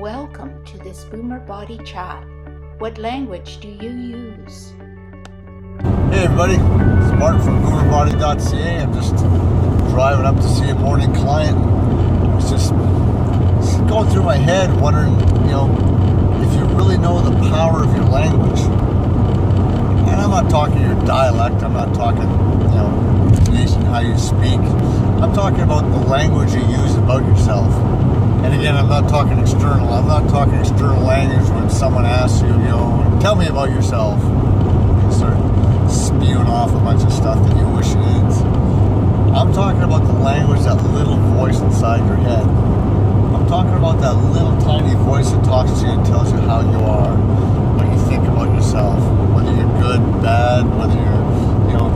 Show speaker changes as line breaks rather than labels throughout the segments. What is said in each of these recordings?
Welcome to this Boomer Body Chat. What language do you use?
Hey everybody, it's Martin from BoomerBody.ca. I'm just driving up to see a morning client. I was just going through my head wondering, if you really know the power of your language. And I'm not talking your dialect, I'm not talking, intonation, how you speak. I'm talking about the language you use about yourself. And again, I'm not talking external. I'm not talking external language when someone asks you, tell me about yourself. You start spewing off a bunch of stuff that you wish you didn't. I'm talking about the language, that little voice inside your head. I'm talking about that little tiny voice that talks to you and tells you how you are, what you think about yourself, whether you're good, bad, whether you're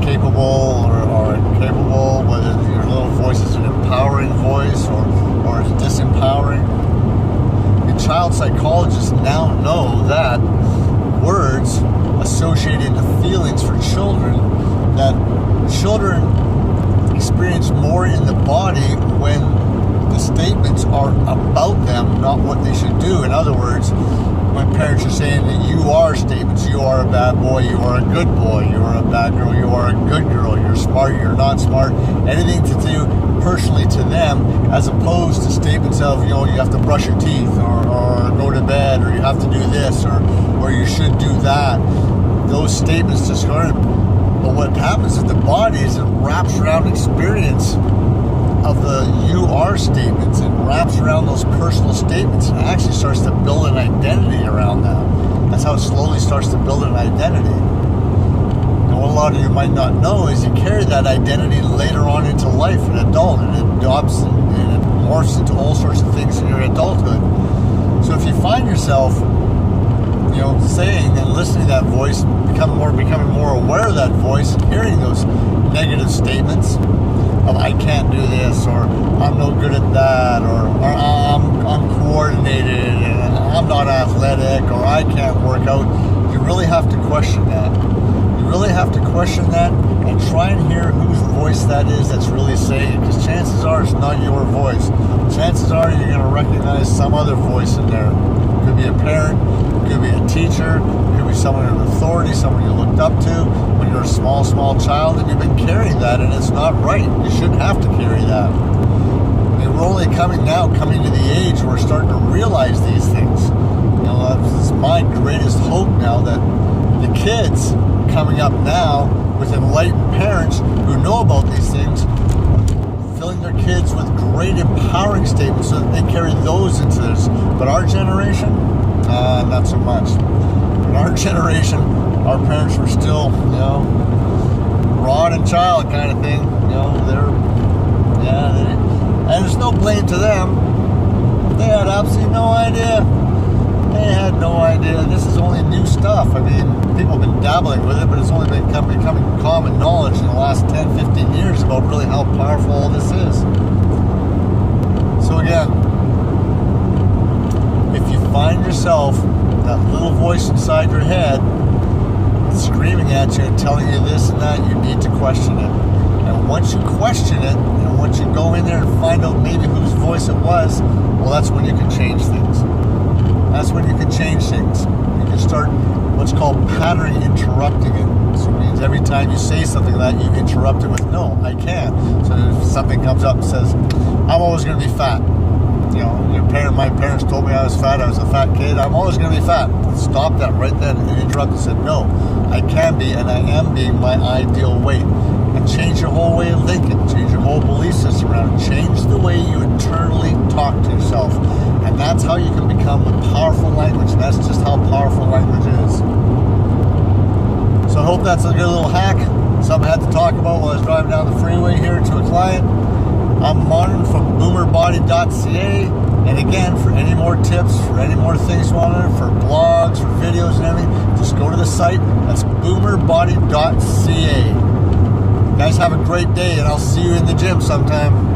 capable or incapable, whether your little voice is an empowering voice or it's disempowering. The child psychologists now know that words associate into feelings for children, that children experience more in the body when the statements are about them, not what they should do. In other words, when parents are saying that you are statements, you are a bad boy, you are a good boy, you are a bad girl, you are a good girl, you're smart, you're not smart, anything to do personally to them, as opposed to statements of, you have to brush your teeth or go to bed, or you have to do this, or you should do that. Those statements discarded. But what happens is the body is it wraps around experience of the you are statements and wraps around those personal statements and actually starts to build an identity around that. That's how it slowly starts to build an identity. And what a lot of you might not know is you carry that identity later on into life, an adult, and it adopts and it morphs into all sorts of things in your adulthood. So if you find yourself saying and listening to that voice, becoming more aware of that voice and hearing those negative statements of I can't do this, or I'm no good at that, or I'm uncoordinated, and I'm not athletic, or I can't work out, you really have to question that. You really have to question that and try and hear whose voice that is that's really saying it, because chances are it's not your voice. Chances are you're going to recognize some other voice in there. It could be a parent, it could be a teacher, it could be someone in authority, someone you looked up to when you're a small child, and you've been carrying that, and it's not right. You shouldn't have to carry that. I mean, we're only coming to the age where we're starting to realize these things. It's my greatest hope now that the kids coming up now with enlightened parents who know about these things, filling their kids with great empowering statements so that they carry those into this. But our generation, not so much. In our generation, our parents were still, rod and child kind of thing. And there's no blame to them. They had absolutely no idea. They had no idea. This is only new stuff. I mean, people have been dabbling with it, but it's only been becoming common knowledge in the last 10, 15 years about really how powerful all this is. So again, if you find yourself, that little voice inside your head screaming at you and telling you this and that, you need to question it. And once you question it, and once you go in there and find out maybe whose voice it was, well, that's when you can change things. That's when you can change things. You can start what's called pattern interrupting it. So it means every time you say something like that, you interrupt it with, no, I can't. So if something comes up and says, I'm always going to be fat. My parents told me I was fat, I was a fat kid, I'm always going to be fat. Stop that right then and interrupt and said, no, I can be and I am being my ideal weight. And change your whole way of thinking, change your whole belief system around it, change the way you internally talk to yourself. And that's how you can become a powerful language, and that's just how powerful language is. So I hope that's a good little hack, something I had to talk about while I was driving down the freeway here to a client. I'm Martin from BoomerBody.ca. And again, for any more tips, for any more things you want to, for blogs, for videos and everything, just go to the site. That's BoomerBody.ca. Guys, have a great day, and I'll see you in the gym sometime.